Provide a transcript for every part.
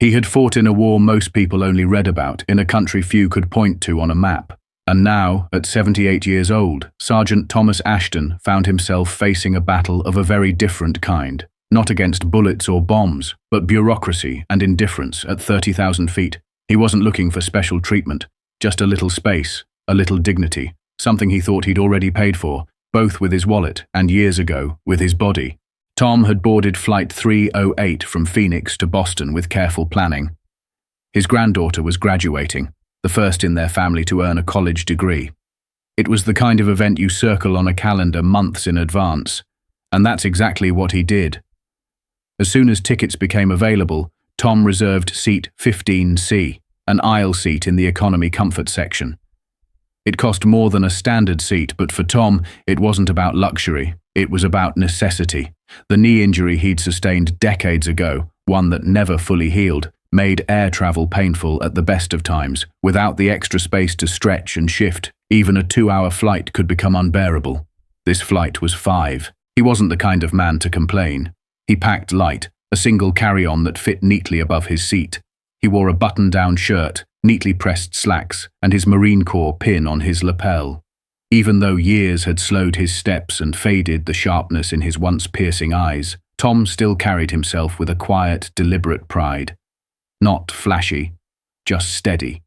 He had fought in a war most people only read about, in a country few could point to on a map. And now, at 78 years old, Sergeant Thomas Ashton found himself facing a battle of a very different kind. Not against bullets or bombs, but bureaucracy and indifference at 30,000 feet. He wasn't looking for special treatment, just a little space, a little dignity, something he thought he'd already paid for, both with his wallet and years ago, with his body. Tom had boarded Flight 308 from Phoenix to Boston with careful planning. His granddaughter was graduating, the first in their family to earn a college degree. It was the kind of event you circle on a calendar months in advance, and that's exactly what he did. As soon as tickets became available, Tom reserved seat 15C, an aisle seat in the economy comfort section. It cost more than a standard seat, but for Tom, it wasn't about luxury, it was about necessity. The knee injury he'd sustained decades ago, one that never fully healed, made air travel painful at the best of times. Without the extra space to stretch and shift, even a 2-hour flight could become unbearable. This flight was 5. He wasn't the kind of man to complain. He packed light, a single carry-on that fit neatly above his seat. He wore a button-down shirt, neatly pressed slacks, and his Marine Corps pin on his lapel. Even though years had slowed his steps and faded the sharpness in his once piercing eyes, Tom still carried himself with a quiet, deliberate pride. Not flashy, just steady.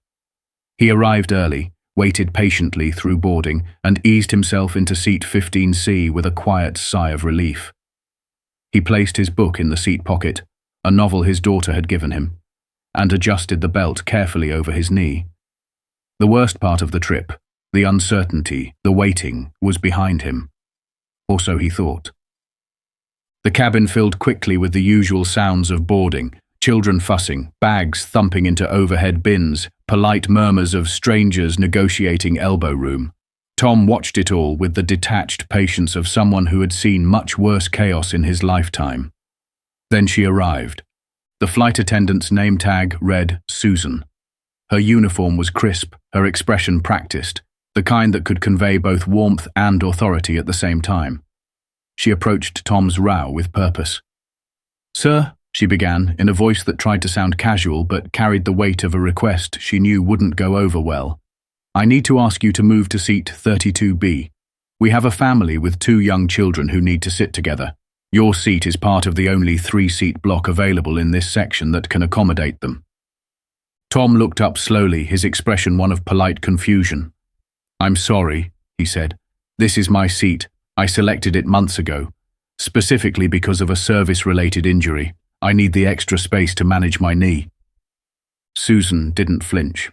He arrived early, waited patiently through boarding, and eased himself into seat 15C with a quiet sigh of relief. He placed his book in the seat pocket, a novel his daughter had given him, and adjusted the belt carefully over his knee. The worst part of the trip, the uncertainty, the waiting, was behind him. Or so he thought. The cabin filled quickly with the usual sounds of boarding, children fussing, bags thumping into overhead bins, polite murmurs of strangers negotiating elbow room. Tom watched it all with the detached patience of someone who had seen much worse chaos in his lifetime. Then she arrived. The flight attendant's name tag read Susan. Her uniform was crisp, her expression practiced, the kind that could convey both warmth and authority at the same time. She approached Tom's row with purpose. "Sir," she began, in a voice that tried to sound casual but carried the weight of a request she knew wouldn't go over well. "I need to ask you to move to seat 32B. We have a family with 2 young children who need to sit together. Your seat is part of the only 3-seat block available in this section that can accommodate them." Tom looked up slowly, his expression one of polite confusion. "I'm sorry," he said. "This is my seat. I selected it months ago. Specifically because of a service-related injury. I need the extra space to manage my knee." Susan didn't flinch.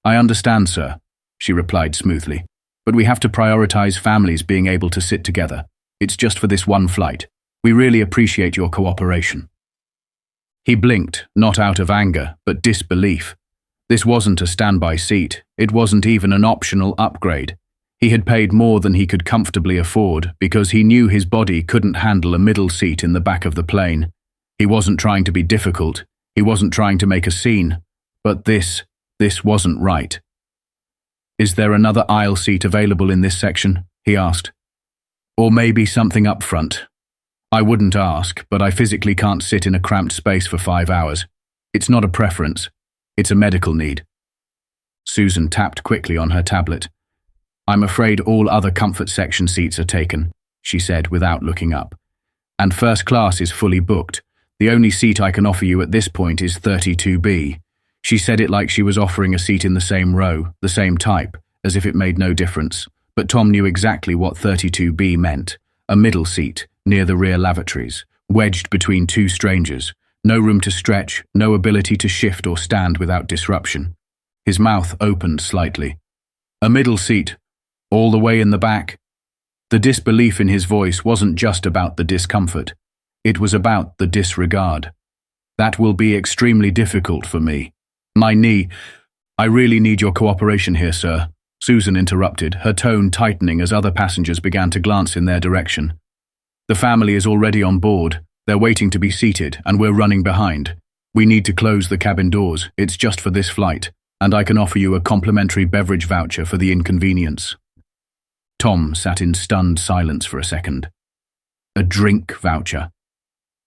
"I understand, sir," she replied smoothly, "but we have to prioritize families being able to sit together. It's just for this one flight. We really appreciate your cooperation." He blinked, not out of anger, but disbelief. This wasn't a standby seat. It wasn't even an optional upgrade. He had paid more than he could comfortably afford because he knew his body couldn't handle a middle seat in the back of the plane. He wasn't trying to be difficult. He wasn't trying to make a scene. But this wasn't right. "Is there another aisle seat available in this section?" he asked. "Or maybe something up front. I wouldn't ask, but I physically can't sit in a cramped space for 5 hours. It's not a preference. It's a medical need." Susan tapped quickly on her tablet. "I'm afraid all other comfort section seats are taken," she said without looking up. "And first class is fully booked. The only seat I can offer you at this point is 32B. She said it like she was offering a seat in the same row, the same type, as if it made no difference. But Tom knew exactly what 32B meant. A middle seat, near the rear lavatories, wedged between 2 strangers. No room to stretch, no ability to shift or stand without disruption. His mouth opened slightly. "A middle seat, all the way in the back?" The disbelief in his voice wasn't just about the discomfort. It was about the disregard. "That will be extremely difficult for me. My knee. I really need your cooperation here, sir," Susan interrupted, her tone tightening as other passengers began to glance in their direction. "The family is already on board. They're waiting to be seated, and we're running behind. We need to close the cabin doors. It's just for this flight, and I can offer you a complimentary beverage voucher for the inconvenience." Tom sat in stunned silence for a second. A drink voucher.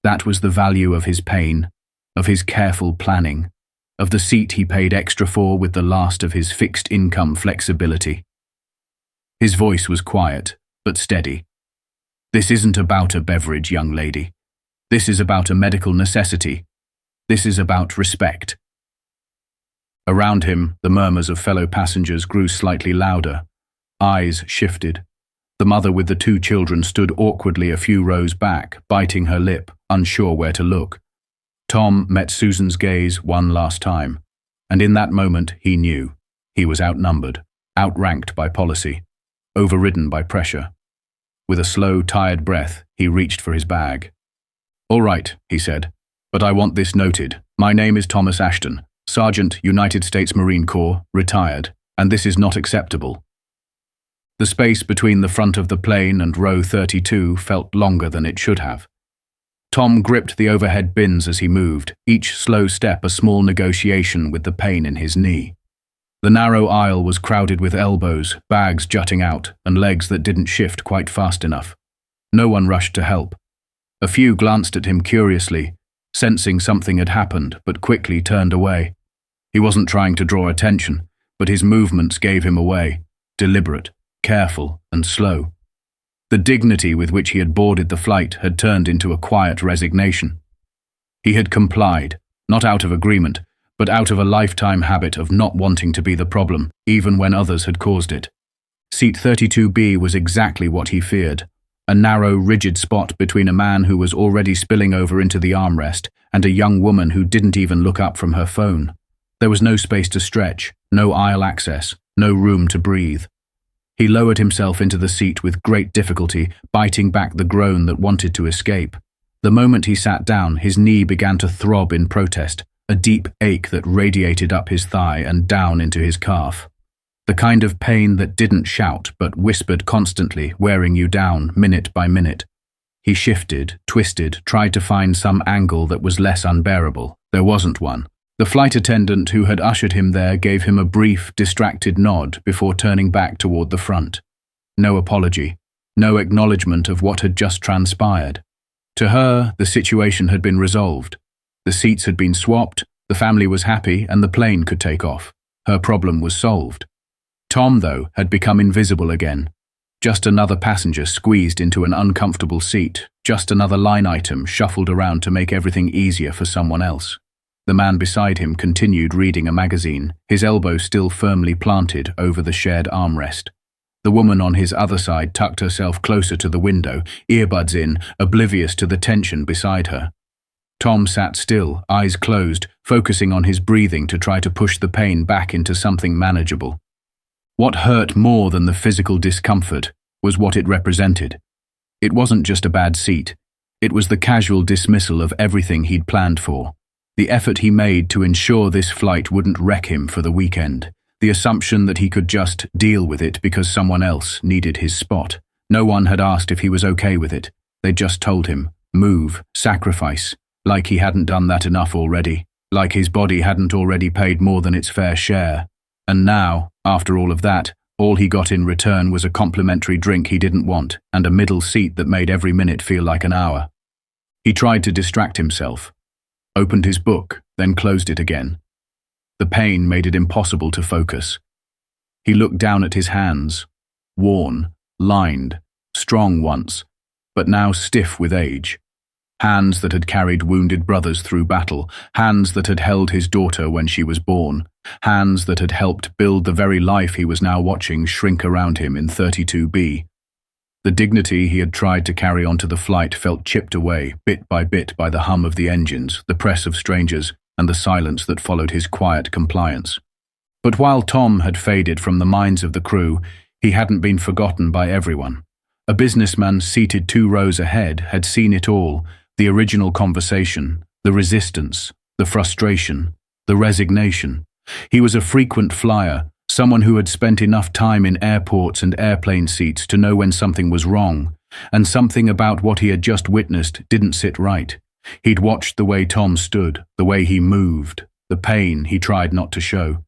That was the value of his pain. of his careful planning, of the seat he paid extra for with the last of his fixed income flexibility. His voice was quiet, but steady. This isn't about a beverage, young lady. This is about a medical necessity. This is about respect. Around him, the murmurs of fellow passengers grew slightly louder. Eyes shifted. The mother with the 2 children stood awkwardly a few rows back, biting her lip, unsure where to look. Tom met Susan's gaze one last time, and in that moment he knew. He was outnumbered, outranked by policy, overridden by pressure. With a slow, tired breath, he reached for his bag. "All right," he said, "but I want this noted. My name is Thomas Ashton, Sergeant, United States Marine Corps, retired, and this is not acceptable." The space between the front of the plane and row 32 felt longer than it should have. Tom gripped the overhead bins as he moved, each slow step a small negotiation with the pain in his knee. The narrow aisle was crowded with elbows, bags jutting out, and legs that didn't shift quite fast enough. No one rushed to help. A few glanced at him curiously, sensing something had happened, but quickly turned away. He wasn't trying to draw attention, but his movements gave him away, deliberate, careful, and slow. The dignity with which he had boarded the flight had turned into a quiet resignation. He had complied, not out of agreement, but out of a lifetime habit of not wanting to be the problem, even when others had caused it. Seat 32B was exactly what he feared, a narrow, rigid spot between a man who was already spilling over into the armrest and a young woman who didn't even look up from her phone. There was no space to stretch, no aisle access, no room to breathe. He lowered himself into the seat with great difficulty, biting back the groan that wanted to escape. The moment he sat down, his knee began to throb in protest, a deep ache that radiated up his thigh and down into his calf. The kind of pain that didn't shout but whispered constantly, wearing you down minute by minute. He shifted, twisted, tried to find some angle that was less unbearable. There wasn't one. The flight attendant who had ushered him there gave him a brief, distracted nod before turning back toward the front. No apology, no acknowledgement of what had just transpired. To her, the situation had been resolved. The seats had been swapped, the family was happy, and the plane could take off. Her problem was solved. Tom, though, had become invisible again. Just another passenger squeezed into an uncomfortable seat, just another line item shuffled around to make everything easier for someone else. The man beside him continued reading a magazine, his elbow still firmly planted over the shared armrest. The woman on his other side tucked herself closer to the window, earbuds in, oblivious to the tension beside her. Tom sat still, eyes closed, focusing on his breathing to try to push the pain back into something manageable. What hurt more than the physical discomfort was what it represented. It wasn't just a bad seat. It was the casual dismissal of everything he'd planned for. The effort he made to ensure this flight wouldn't wreck him for the weekend. The assumption that he could just deal with it because someone else needed his spot. No one had asked if he was okay with it. They'd just told him, move, sacrifice, like he hadn't done that enough already, like his body hadn't already paid more than its fair share. And now, after all of that, all he got in return was a complimentary drink he didn't want and a middle seat that made every minute feel like an hour. He tried to distract himself, opened his book, then closed it again. The pain made it impossible to focus. He looked down at his hands, worn, lined, strong once, but now stiff with age. Hands that had carried wounded brothers through battle, hands that had held his daughter when she was born, hands that had helped build the very life he was now watching shrink around him in 32B. The dignity he had tried to carry onto the flight felt chipped away, bit by the hum of the engines, the press of strangers, and the silence that followed his quiet compliance. But while Tom had faded from the minds of the crew, he hadn't been forgotten by everyone. A businessman seated 2 rows ahead had seen it all, the original conversation, the resistance, the frustration, the resignation. He was a frequent flyer, someone who had spent enough time in airports and airplane seats to know when something was wrong, and something about what he had just witnessed didn't sit right. He'd watched the way Tom stood, the way he moved, the pain he tried not to show.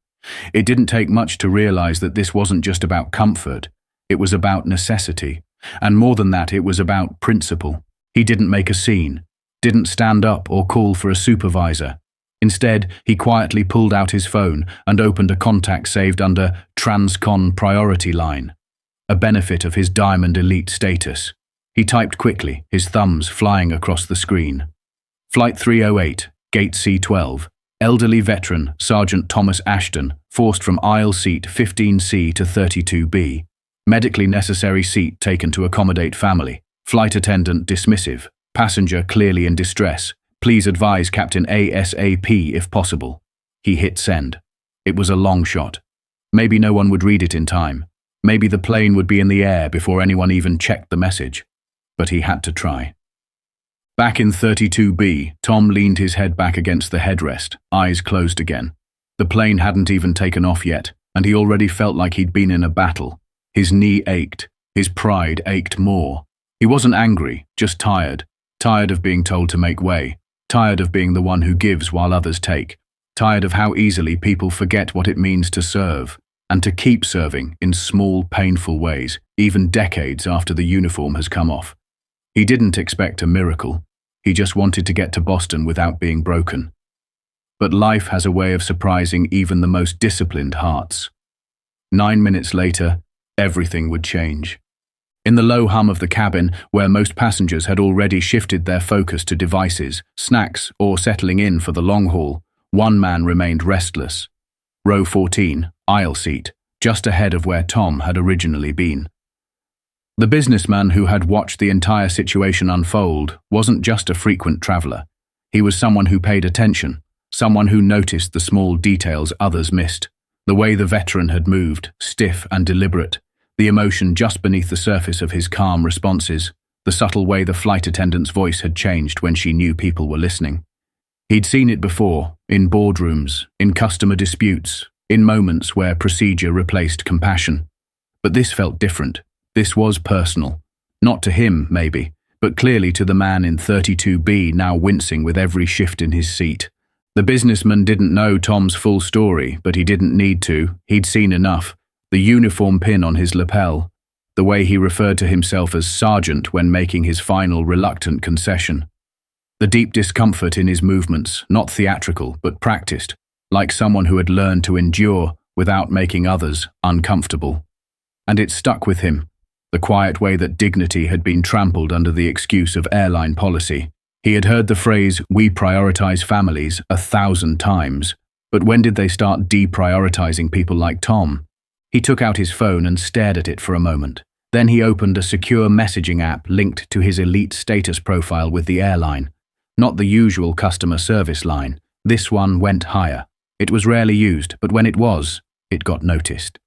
It didn't take much to realize that this wasn't just about comfort, it was about necessity. And more than that, it was about principle. He didn't make a scene, didn't stand up or call for a supervisor. Instead, he quietly pulled out his phone and opened a contact saved under Transcon Priority Line, a benefit of his Diamond Elite status. He typed quickly, his thumbs flying across the screen. Flight 308, Gate C12. Elderly veteran Sergeant Thomas Ashton, forced from aisle seat 15C to 32B. Medically necessary seat taken to accommodate family. Flight attendant dismissive. Passenger clearly in distress. Please advise Captain ASAP if possible. He hit send. It was a long shot. Maybe no one would read it in time. Maybe the plane would be in the air before anyone even checked the message. But he had to try. Back in 32B, Tom leaned his head back against the headrest, eyes closed again. The plane hadn't even taken off yet, and he already felt like he'd been in a battle. His knee ached. His pride ached more. He wasn't angry, just tired. Tired of being told to make way. Tired of being the one who gives while others take. Tired of how easily people forget what it means to serve, and to keep serving in small, painful ways, even decades after the uniform has come off. He didn't expect a miracle. He just wanted to get to Boston without being broken. But life has a way of surprising even the most disciplined hearts. 9 minutes later, everything would change. In the low hum of the cabin, where most passengers had already shifted their focus to devices, snacks, or settling in for the long haul, one man remained restless. Row 14, aisle seat, just ahead of where Tom had originally been. The businessman who had watched the entire situation unfold wasn't just a frequent traveler. He was someone who paid attention, someone who noticed the small details others missed. The way the veteran had moved, stiff and deliberate, the emotion just beneath the surface of his calm responses, the subtle way the flight attendant's voice had changed when she knew people were listening. He'd seen it before, in boardrooms, in customer disputes, in moments where procedure replaced compassion. But this felt different. This was personal. Not to him, maybe, but clearly to the man in 32B now wincing with every shift in his seat. The businessman didn't know Tom's full story, but he didn't need to. He'd seen enough. The uniform pin on his lapel. The way he referred to himself as Sergeant when making his final reluctant concession. The deep discomfort in his movements, not theatrical, but practiced, like someone who had learned to endure without making others uncomfortable. And it stuck with him. The quiet way that dignity had been trampled under the excuse of airline policy. He had heard the phrase, "We prioritize families," 1,000 times, but when did they start deprioritizing people like Tom? He took out his phone and stared at it for a moment. Then he opened a secure messaging app linked to his elite status profile with the airline. Not the usual customer service line. This one went higher. It was rarely used, but when it was, it got noticed.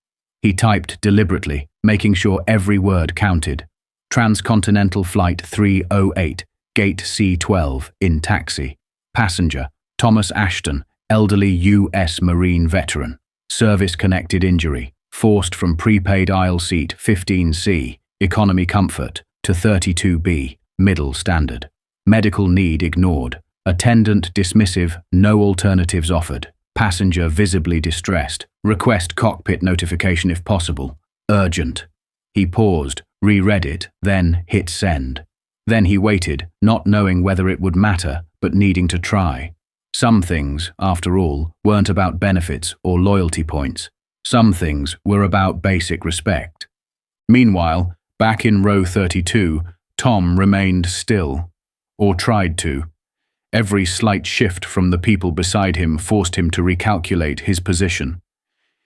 He typed deliberately, making sure every word counted. Transcontinental Flight 308, Gate C12, in taxi. Passenger, Thomas Ashton, elderly U.S. Marine veteran. Service-connected injury, forced from prepaid aisle seat 15C, economy comfort, to 32B, middle standard. Medical need ignored. Attendant dismissive, no alternatives offered. Passenger visibly distressed. Request cockpit notification if possible. Urgent. He paused, reread it, then hit send. Then he waited, not knowing whether it would matter, but needing to try. Some things, after all, weren't about benefits or loyalty points. Some things were about basic respect. Meanwhile, back in row 32, Tom remained still. Or tried to. Every slight shift from the people beside him forced him to recalculate his position.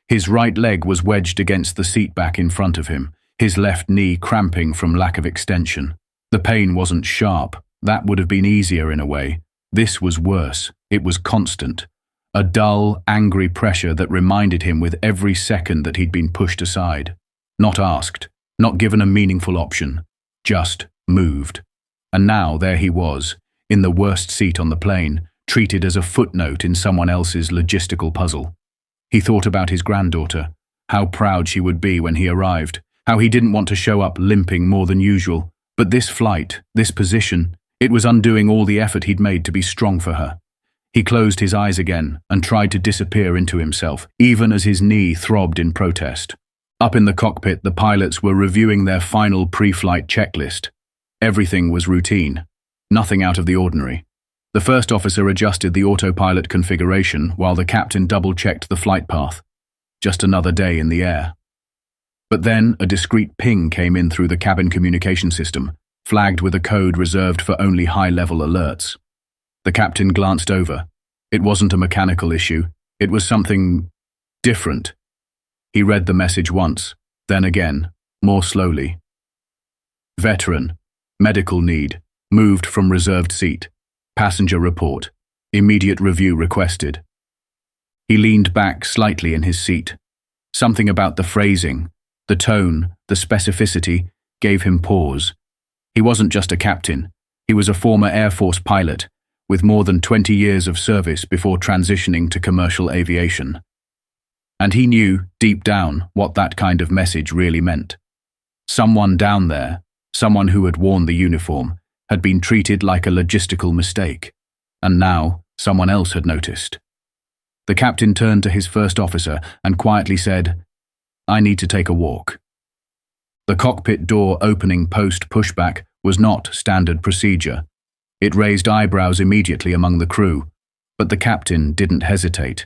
His right leg was wedged against the seat back in front of him, his left knee cramping from lack of extension. The pain wasn't sharp. That would have been easier in a way. This was worse. It was constant. A dull, angry pressure that reminded him with every second that he'd been pushed aside. Not asked, not given a meaningful option. Just moved. And now there he was, in the worst seat on the plane, treated as a footnote in someone else's logistical puzzle. He thought about his granddaughter, how proud she would be when he arrived, how he didn't want to show up limping more than usual. But this flight, this position, it was undoing all the effort he'd made to be strong for her. He closed his eyes again and tried to disappear into himself, even as his knee throbbed in protest. Up in the cockpit, the pilots were reviewing their final pre-flight checklist. Everything was routine. Nothing out of the ordinary. The first officer adjusted the autopilot configuration while the captain double-checked the flight path. Just another day in the air. But then a discreet ping came in through the cabin communication system, flagged with a code reserved for only high-level alerts. The captain glanced over. It wasn't a mechanical issue. It was something different. He read the message once, then again, more slowly. Veteran, medical need, moved from reserved seat. Passenger report, immediate review requested. He leaned back slightly in his seat. Something about the phrasing, the tone, the specificity gave him pause. He wasn't just a captain. He was a former Air Force pilot with more than 20 years of service before transitioning to commercial aviation. And he knew, deep down, what that kind of message really meant. Someone down there, someone who had worn the uniform, had been treated like a logistical mistake. And now, someone else had noticed. The captain turned to his first officer and quietly said, "I need to take a walk." The cockpit door opening post-pushback was not standard procedure. It raised eyebrows immediately among the crew, but the captain didn't hesitate.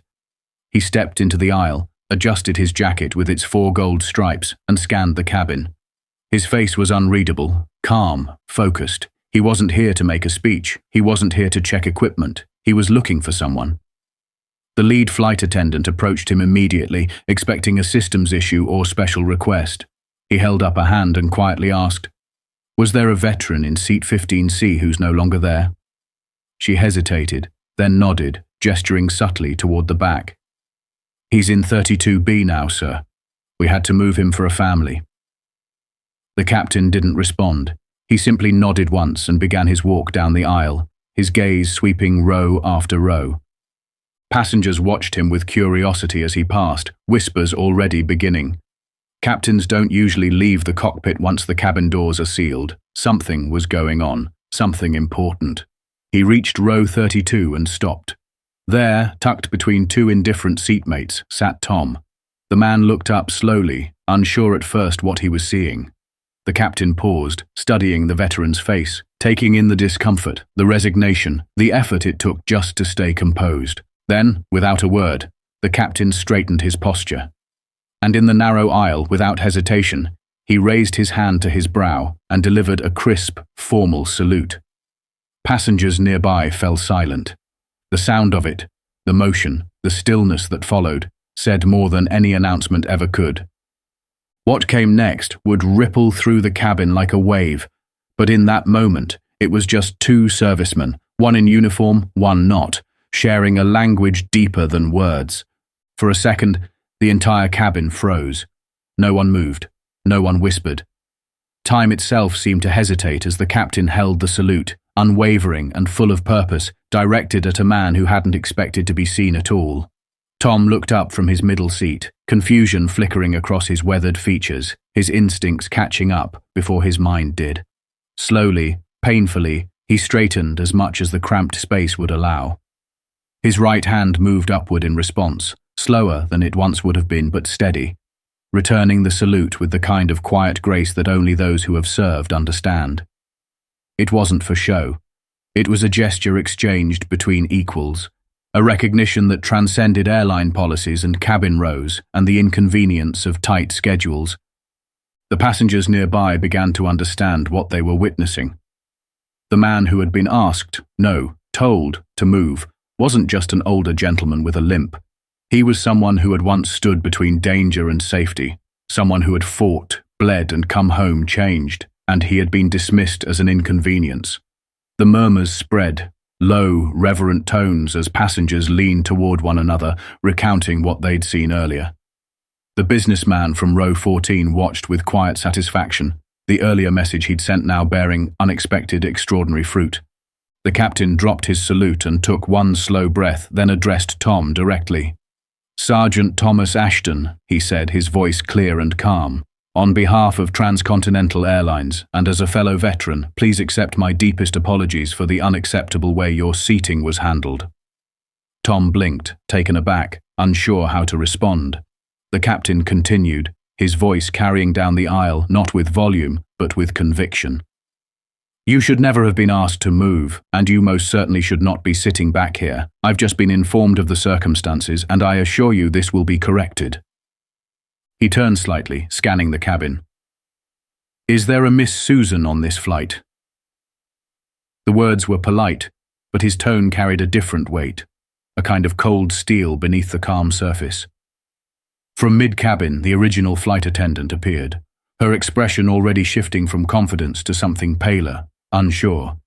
He stepped into the aisle, adjusted his jacket with its 4 gold stripes, and scanned the cabin. His face was unreadable, calm, focused. He wasn't here to make a speech. He wasn't here to check equipment. He was looking for someone. The lead flight attendant approached him immediately, expecting a systems issue or special request. He held up a hand and quietly asked, "Was there a veteran in seat 15C who's no longer there?" She hesitated, then nodded, gesturing subtly toward the back. "He's in 32B now, sir. We had to move him for a family." The captain didn't respond. He simply nodded once and began his walk down the aisle, his gaze sweeping row after row. Passengers watched him with curiosity as he passed, whispers already beginning. Captains don't usually leave the cockpit once the cabin doors are sealed. Something was going on, something important. He reached row 32 and stopped. There, tucked between 2 indifferent seatmates, sat Tom. The man looked up slowly, unsure at first what he was seeing. The captain paused, studying the veteran's face, taking in the discomfort, the resignation, the effort it took just to stay composed. Then, without a word, the captain straightened his posture. And in the narrow aisle, without hesitation, he raised his hand to his brow and delivered a crisp, formal salute. Passengers nearby fell silent. The sound of it, the motion, the stillness that followed, said more than any announcement ever could. What came next would ripple through the cabin like a wave, but in that moment, it was just 2 servicemen, one in uniform, one not, sharing a language deeper than words. For a second, the entire cabin froze. No one moved. No one whispered. Time itself seemed to hesitate as the captain held the salute, unwavering and full of purpose, directed at a man who hadn't expected to be seen at all. Tom looked up from his middle seat, confusion flickering across his weathered features, his instincts catching up before his mind did. Slowly, painfully, he straightened as much as the cramped space would allow. His right hand moved upward in response, slower than it once would have been, but steady, returning the salute with the kind of quiet grace that only those who have served understand. It wasn't for show. It was a gesture exchanged between equals, a recognition that transcended airline policies and cabin rows and the inconvenience of tight schedules. The passengers nearby began to understand what they were witnessing. The man who had been asked, no, told, to move wasn't just an older gentleman with a limp. He was someone who had once stood between danger and safety, someone who had fought, bled, and come home changed, and he had been dismissed as an inconvenience. The murmurs spread, low, reverent tones as passengers leaned toward one another, recounting what they'd seen earlier. The businessman from row 14 watched with quiet satisfaction, the earlier message he'd sent now bearing unexpected, extraordinary fruit. The captain dropped his salute and took one slow breath, then addressed Tom directly. "Sergeant Thomas Ashton," he said, his voice clear and calm. "On behalf of Transcontinental Airlines, and as a fellow veteran, please accept my deepest apologies for the unacceptable way your seating was handled." Tom blinked, taken aback, unsure how to respond. The captain continued, his voice carrying down the aisle, not with volume, but with conviction. You should never have been asked to move, and you most certainly should not be sitting back here. I've just been informed of the circumstances, and I assure you this will be corrected." He turned slightly, scanning the cabin. "Is there a Miss Susan on this flight?" The words were polite, but his tone carried a different weight, a kind of cold steel beneath the calm surface. From mid-cabin, the original flight attendant appeared, her expression already shifting from confidence to something paler, unsure.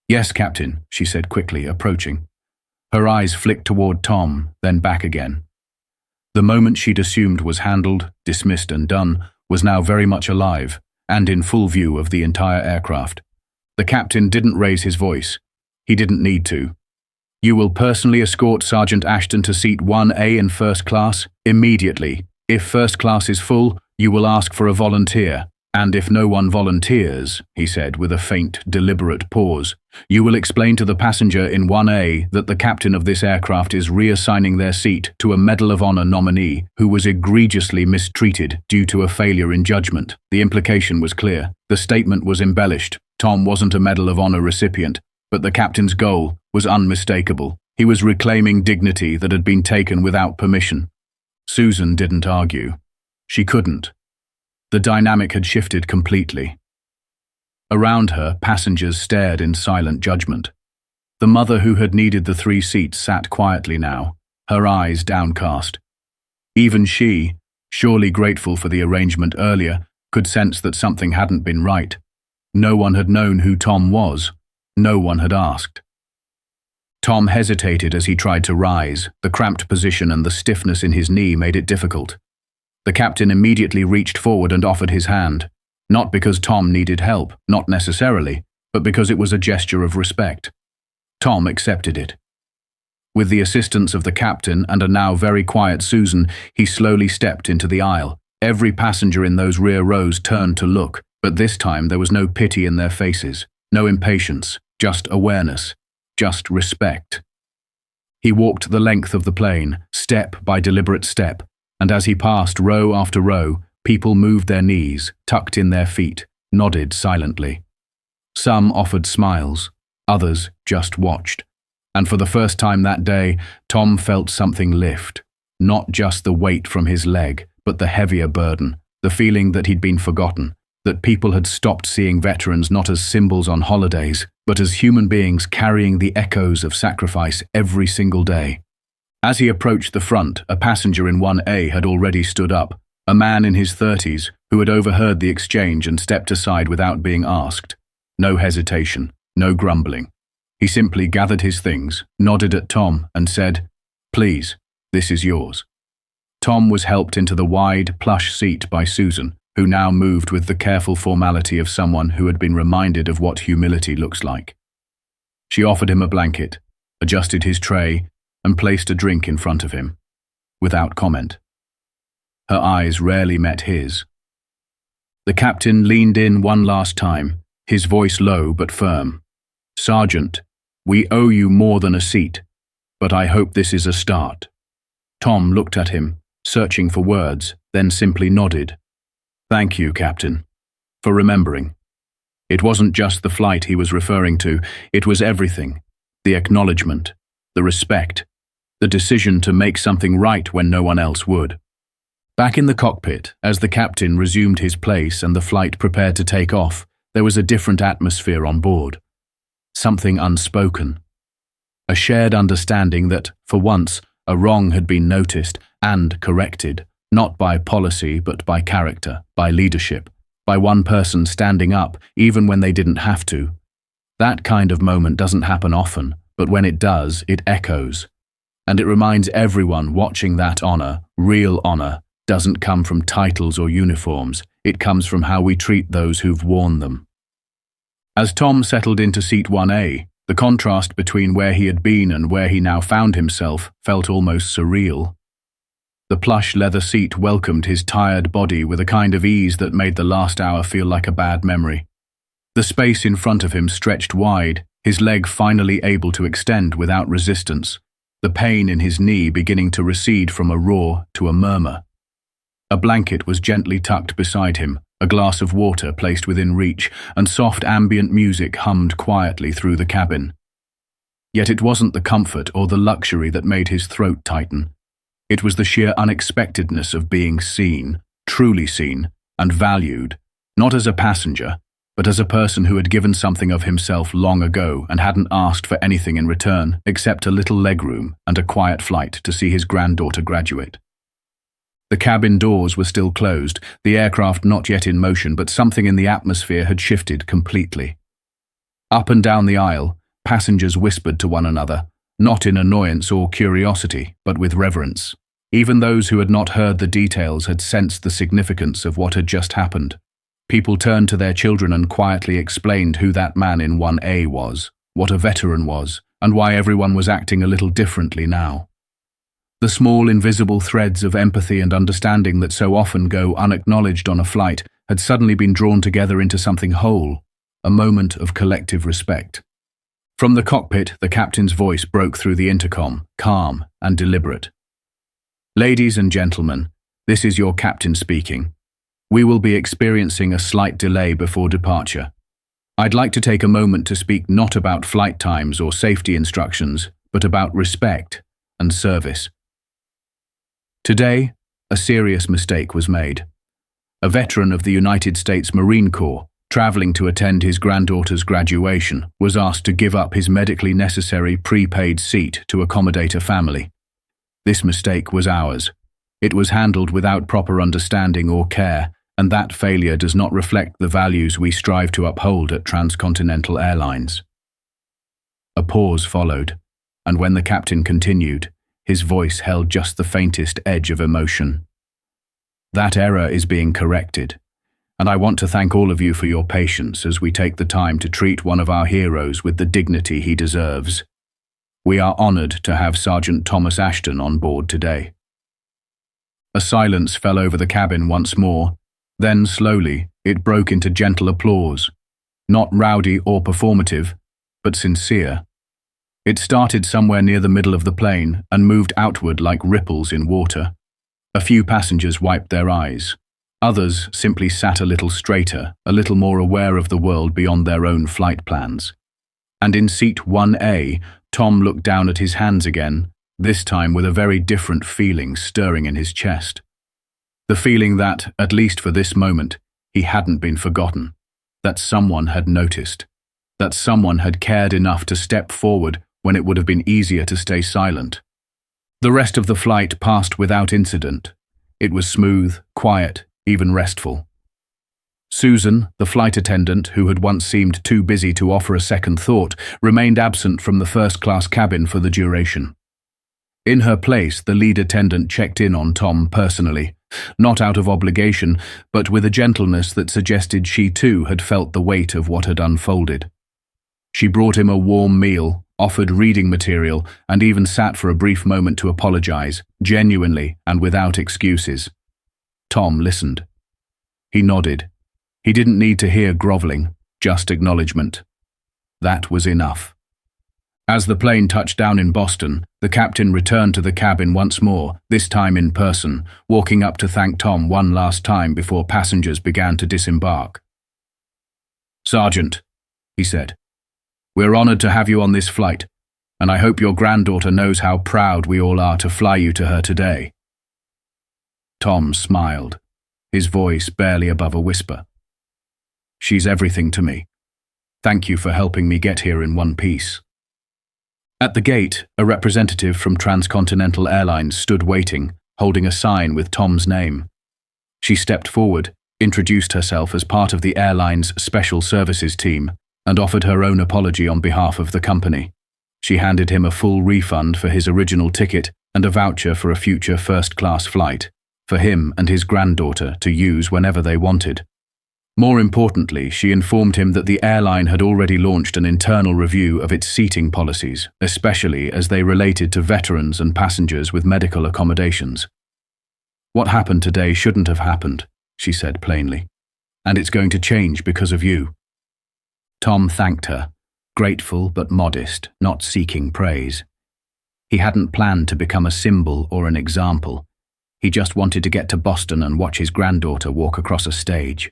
"Yes, Captain," she said quickly, approaching. Her eyes flicked toward Tom, then back again. The moment she'd assumed was handled, dismissed and done, was now very much alive, and in full view of the entire aircraft. The captain didn't raise his voice. He didn't need to. "You will personally escort Sergeant Ashton to seat 1A in first class, immediately. If first class is full, you will ask for a volunteer. And if no one volunteers," he said with a faint, deliberate pause, "you will explain to the passenger in 1A that the captain of this aircraft is reassigning their seat to a Medal of Honor nominee who was egregiously mistreated due to a failure in judgment." The implication was clear. The statement was embellished. Tom wasn't a Medal of Honor recipient, but the captain's goal was unmistakable. He was reclaiming dignity that had been taken without permission. Susan didn't argue. She couldn't. The dynamic had shifted completely. Around her, passengers stared in silent judgment. The mother who had needed the 3 seats sat quietly now, her eyes downcast. Even she, surely grateful for the arrangement earlier, could sense that something hadn't been right. No one had known who Tom was. No one had asked. Tom hesitated as he tried to rise. The cramped position and the stiffness in his knee made it difficult. The captain immediately reached forward and offered his hand, not because Tom needed help, not necessarily, but because it was a gesture of respect. Tom accepted it. With the assistance of the captain and a now very quiet Susan, he slowly stepped into the aisle. Every passenger in those rear rows turned to look, but this time there was no pity in their faces, no impatience, just awareness, just respect. He walked the length of the plane, step by deliberate step, and as he passed row after row, people moved their knees, tucked in their feet, nodded silently. Some offered smiles, others just watched. And for the first time that day, Tom felt something lift. Not just the weight from his leg, but the heavier burden, the feeling that he'd been forgotten, that people had stopped seeing veterans not as symbols on holidays, but as human beings carrying the echoes of sacrifice every single day. As he approached the front, a passenger in 1A had already stood up, a man in his 30s who had overheard the exchange and stepped aside without being asked. No hesitation, no grumbling. He simply gathered his things, nodded at Tom, and said, "Please, this is yours." Tom was helped into the wide, plush seat by Susan, who now moved with the careful formality of someone who had been reminded of what humility looks like. She offered him a blanket, adjusted his tray, and placed a drink in front of him, without comment. Her eyes rarely met his. The captain leaned in one last time, his voice low but firm. "Sergeant, we owe you more than a seat, but I hope this is a start." Tom looked at him, searching for words, then simply nodded. "Thank you, Captain, for remembering." It wasn't just the flight he was referring to, it was everything. The acknowledgement, the respect, the decision to make something right when no one else would. Back in the cockpit, as the captain resumed his place and the flight prepared to take off, there was a different atmosphere on board. Something unspoken. A shared understanding that, for once, a wrong had been noticed and corrected, not by policy but by character, by leadership, by one person standing up even when they didn't have to. That kind of moment doesn't happen often, but when it does, it echoes. And it reminds everyone watching that honor, real honor, doesn't come from titles or uniforms. It comes from how we treat those who've worn them. As Tom settled into seat 1A, the contrast between where he had been and where he now found himself felt almost surreal. The plush leather seat welcomed his tired body with a kind of ease that made the last hour feel like a bad memory. The space in front of him stretched wide, his leg finally able to extend without resistance, the pain in his knee beginning to recede from a roar to a murmur. A blanket was gently tucked beside him, a glass of water placed within reach, and soft ambient music hummed quietly through the cabin. Yet it wasn't the comfort or the luxury that made his throat tighten. It was the sheer unexpectedness of being seen, truly seen, and valued, not as a passenger, but as a person who had given something of himself long ago and hadn't asked for anything in return except a little legroom and a quiet flight to see his granddaughter graduate. The cabin doors were still closed, the aircraft not yet in motion, but something in the atmosphere had shifted completely. Up and down the aisle, passengers whispered to one another, not in annoyance or curiosity, but with reverence. Even those who had not heard the details had sensed the significance of what had just happened. People turned to their children and quietly explained who that man in 1A was, what a veteran was, and why everyone was acting a little differently now. The small invisible threads of empathy and understanding that so often go unacknowledged on a flight had suddenly been drawn together into something whole, a moment of collective respect. From the cockpit, the captain's voice broke through the intercom, calm and deliberate. "Ladies and gentlemen, this is your captain speaking. We will be experiencing a slight delay before departure. I'd like to take a moment to speak not about flight times or safety instructions, but about respect and service. Today, a serious mistake was made. A veteran of the United States Marine Corps, traveling to attend his granddaughter's graduation, was asked to give up his medically necessary prepaid seat to accommodate a family. This mistake was ours. It was handled without proper understanding or care, and that failure does not reflect the values we strive to uphold at Transcontinental Airlines." A pause followed, and when the captain continued, his voice held just the faintest edge of emotion. "That error is being corrected, and I want to thank all of you for your patience as we take the time to treat one of our heroes with the dignity he deserves. We are honored to have Sergeant Thomas Ashton on board today." A silence fell over the cabin once more, then slowly it broke into gentle applause, not rowdy or performative, but sincere. It started somewhere near the middle of the plane and moved outward like ripples in water. A few passengers wiped their eyes. Others simply sat a little straighter, a little more aware of the world beyond their own flight plans. And in seat 1A, Tom looked down at his hands again, this time with a very different feeling stirring in his chest. The feeling that, at least for this moment, he hadn't been forgotten, that someone had noticed, that someone had cared enough to step forward when it would have been easier to stay silent. The rest of the flight passed without incident. It was smooth, quiet, even restful. Susan, the flight attendant, who had once seemed too busy to offer a second thought, remained absent from the first-class cabin for the duration. In her place, the lead attendant checked in on Tom personally, not out of obligation, but with a gentleness that suggested she too had felt the weight of what had unfolded. She brought him a warm meal, offered reading material, and even sat for a brief moment to apologize, genuinely and without excuses. Tom listened. He nodded. He didn't need to hear groveling, just acknowledgement. That was enough. As the plane touched down in Boston, the captain returned to the cabin once more, this time in person, walking up to thank Tom one last time before passengers began to disembark. "Sergeant," he said, "we're honored to have you on this flight, and I hope your granddaughter knows how proud we all are to fly you to her today." Tom smiled, his voice barely above a whisper. "She's everything to me. Thank you for helping me get here in one piece." At the gate, a representative from Transcontinental Airlines stood waiting, holding a sign with Tom's name. She stepped forward, introduced herself as part of the airline's special services team, and offered her own apology on behalf of the company. She handed him a full refund for his original ticket and a voucher for a future first-class flight, for him and his granddaughter to use whenever they wanted. More importantly, she informed him that the airline had already launched an internal review of its seating policies, especially as they related to veterans and passengers with medical accommodations. "What happened today shouldn't have happened," she said plainly, "and it's going to change because of you." Tom thanked her, grateful but modest, not seeking praise. He hadn't planned to become a symbol or an example. He just wanted to get to Boston and watch his granddaughter walk across a stage,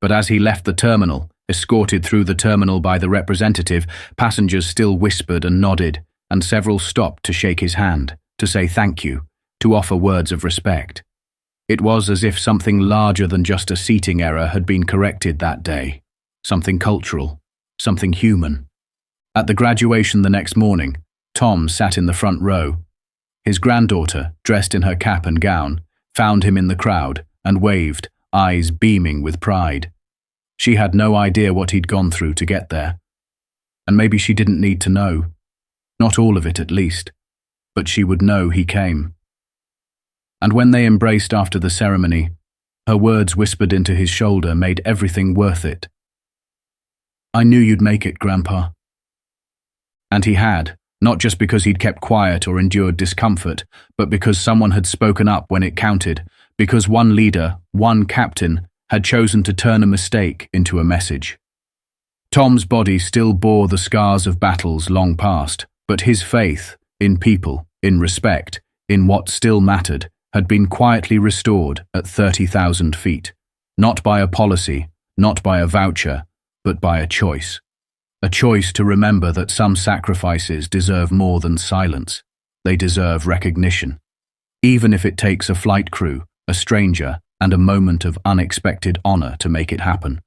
But as he left the terminal, escorted through the terminal by the representative, passengers still whispered and nodded, and several stopped to shake his hand, to say thank you, to offer words of respect. It was as if something larger than just a seating error had been corrected that day. Something cultural, something human. At the graduation the next morning, Tom sat in the front row. His granddaughter, dressed in her cap and gown, found him in the crowd and waved, eyes beaming with pride. She had no idea what he'd gone through to get there. And maybe she didn't need to know. Not all of it, at least. But she would know he came. And when they embraced after the ceremony, her words whispered into his shoulder made everything worth it. "I knew you'd make it, Grandpa." And he had, not just because he'd kept quiet or endured discomfort, but because someone had spoken up when it counted, because one leader, one captain, had chosen to turn a mistake into a message. Tom's body still bore the scars of battles long past, but his faith, in people, in respect, in what still mattered, had been quietly restored at 30,000 feet, not by a policy, not by a voucher, but by a choice. A choice to remember that some sacrifices deserve more than silence. They deserve recognition. Even if it takes a flight crew, a stranger, and a moment of unexpected honor to make it happen.